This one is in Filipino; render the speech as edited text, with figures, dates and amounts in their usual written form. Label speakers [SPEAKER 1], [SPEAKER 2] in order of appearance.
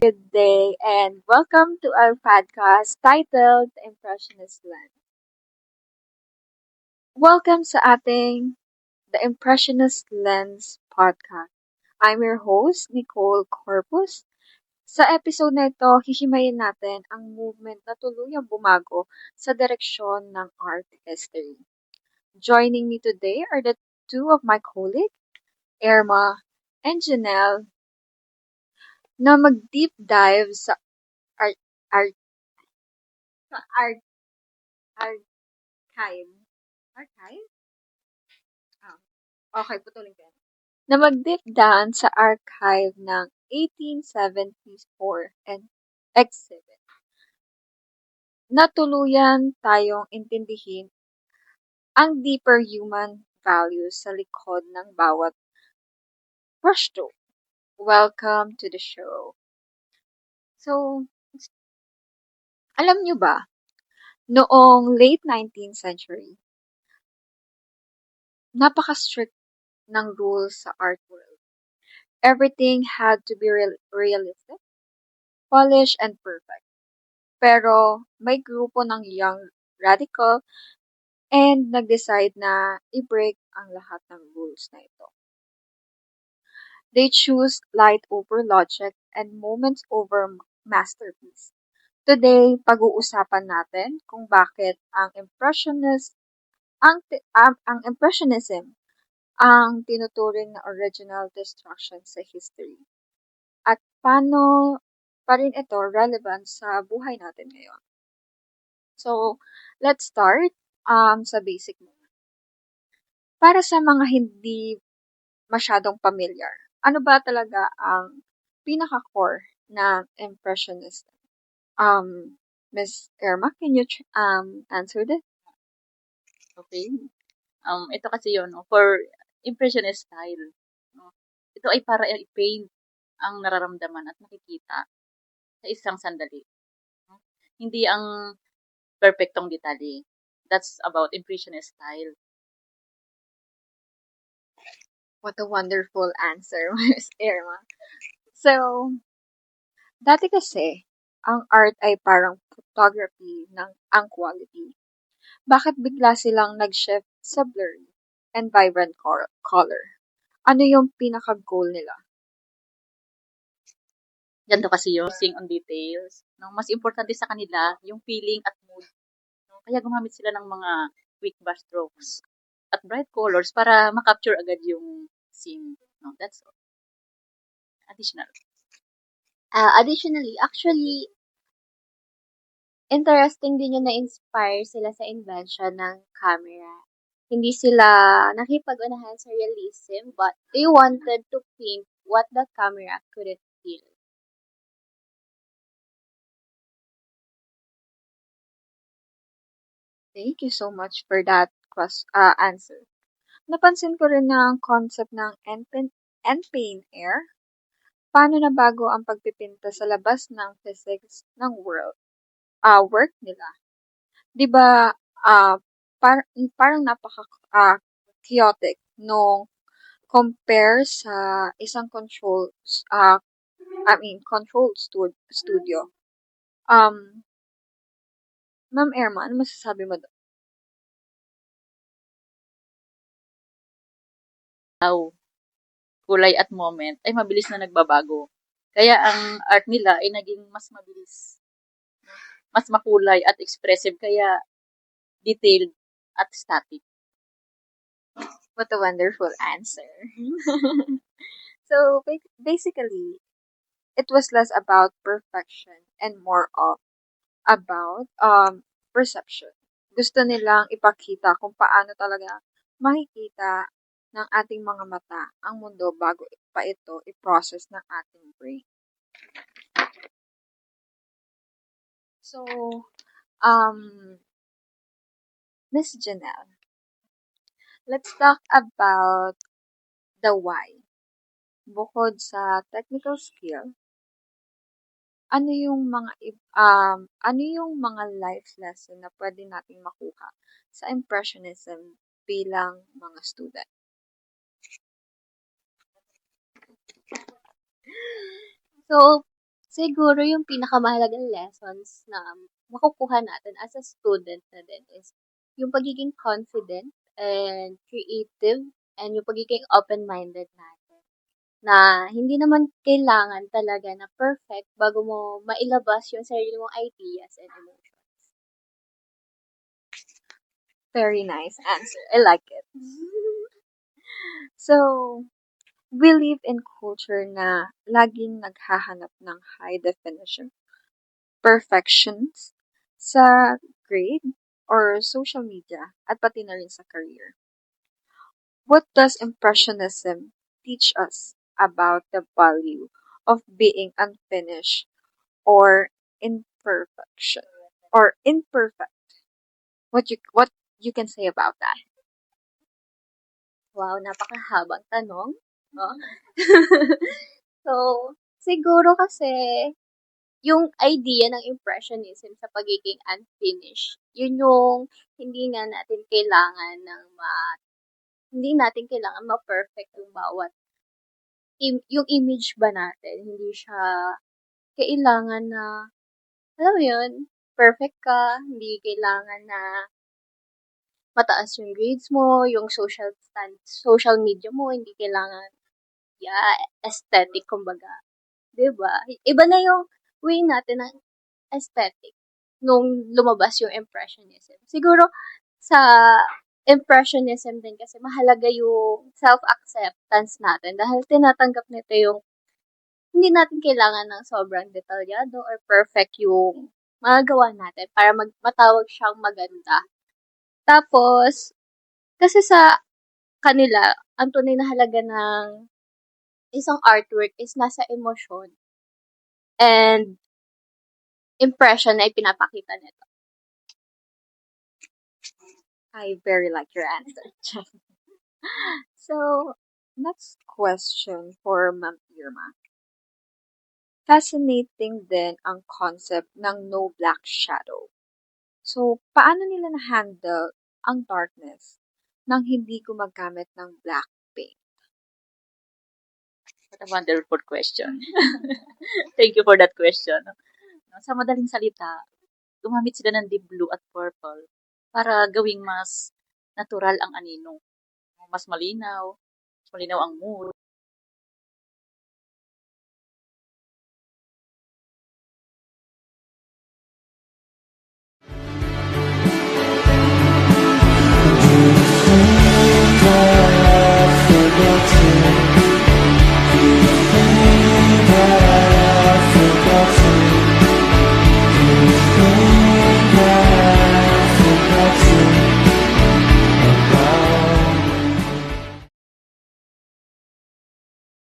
[SPEAKER 1] Good day and welcome to our podcast titled The Impressionist Lens. Welcome sa ating The Impressionist Lens podcast. I'm your host, Nicole Corpus. Sa episode na ito, hihimayin natin ang movement na tuluyang bumago sa direksyon ng art history. Joining me today are the two of my colleagues, Irma and Janelle, na mag-deep dive sa art, art, sa archive. Archive? Ah, okay, putulin ko yan. Na mag-deep down sa archive ng 1874 and exhibit. Na tuluyan tayong intindihin ang deeper human values sa likod ng bawat brushstroke. Welcome to the show. So, alam nyo ba, noong late 19th century, napaka-strict ng rules sa art world. Everything had to be realistic, polished, and perfect. Pero may grupo ng young radical and nag-decide na i-break ang lahat ng rules na ito. They choose light over logic and moments over masterpiece. Today, pag-uusapan natin kung bakit ang impressionism ang tinuturing na original destruction sa history. At paano pa rin ito relevant sa buhay natin ngayon. So, let's start sa basic muna. Para sa mga hindi masyadong familiar, ano ba talaga ang pinaka-core ng Impressionism? Miss Irma, can you answer this?
[SPEAKER 2] Okay. Ito kasi yun, no, for impressionist style. No? Ito ay para i-paint ang nararamdaman at nakikita sa isang sandali. No? Hindi ang perfectong detalye. That's about impressionist style.
[SPEAKER 1] What a wonderful answer, Miss Irma. So, dati kasi, ang art ay parang photography ng ang quality. Bakit bigla silang nag-shift sa blurry and vibrant color? Ano yung pinaka-goal nila?
[SPEAKER 2] Ganito kasi yung focusing on details. No? Mas importante sa kanila yung feeling at mood. No? Kaya gumamit sila ng mga quick brush strokes at bright colors para makapture agad yung scene. No? That's all. Additional.
[SPEAKER 3] Additionally, actually, interesting din yung na-inspire sila sa invention ng camera. Hindi sila nakipag-unahan sa realism, but they wanted to paint what the camera couldn't feel.
[SPEAKER 1] Thank you so much for that answer. Napansin ko rin na ang concept ng end-pain air. Paano nabago ang pagpipinta sa labas ng physics ng work nila? Di ba, parang napaka-chaotic nung compare sa isang controlled studio. Ma'am Irma, ano masasabi mo doon?
[SPEAKER 2] Kulay at moment ay mabilis na nagbabago. Kaya ang art nila ay naging mas mabilis, mas makulay at expressive, kaya detailed at static.
[SPEAKER 1] What a wonderful answer. So, basically, it was less about perfection and more about perception. Gusto nilang ipakita kung paano talaga makikita ng ating mga mata ang mundo bago pa ito i-process ng ating brain. So, Miss Janelle, let's talk about the why. Bukod sa technical skill, ano yung mga life lesson na pwede nating makuha sa impressionism bilang mga student?
[SPEAKER 3] So, Siguro yung pinakamahalagang lessons na makukuha natin as a student na din is yung pagiging confident and creative and yung pagiging open-minded natin. Na hindi naman kailangan talaga na perfect bago mo mailabas yung sarili mong ideas and emotions.
[SPEAKER 1] Very nice answer. I like it. So, we live in culture na laging naghahanap ng high definition perfections sa grade or social media at pati na rin sa career. What does Impressionism teach us about the value of being unfinished or imperfection or imperfect? What you can say about that?
[SPEAKER 3] Wow, napakahabang tanong, no? So, siguro kasi yung idea ng impressionism sa pagiging unfinished, yun yung hindi natin kailangan ma-perfect yung bawat yung image ba natin, hindi siya kailangan na, alam mo yun, perfect ka, hindi kailangan na mataas yung grades mo, yung social media mo, hindi kailangan, aesthetic, kumbaga. 'Di ba? Iba na yung way natin ng aesthetic nung lumabas yung Impressionism. Siguro, sa Impressionism din kasi mahalaga yung self-acceptance natin dahil tinatanggap nito yung hindi natin kailangan ng sobrang detalyado or perfect yung magagawa natin para matawag siyang maganda. Tapos, kasi sa kanila, ang tunay na halaga ng isang artwork is nasa emosyon and impression na ipinapakita nito.
[SPEAKER 1] I very like your answer. So, next question for Ma'am Irma. Fascinating din ang concept ng no black shadow. So, paano nila na-handle ang darkness nang hindi gumagamit ng black paint?
[SPEAKER 2] What a wonderful question. Thank you for that question. Sa madaling salita, gumamit sila ng deep blue at purple para gawing mas natural ang anino. Mas malinaw ang mood,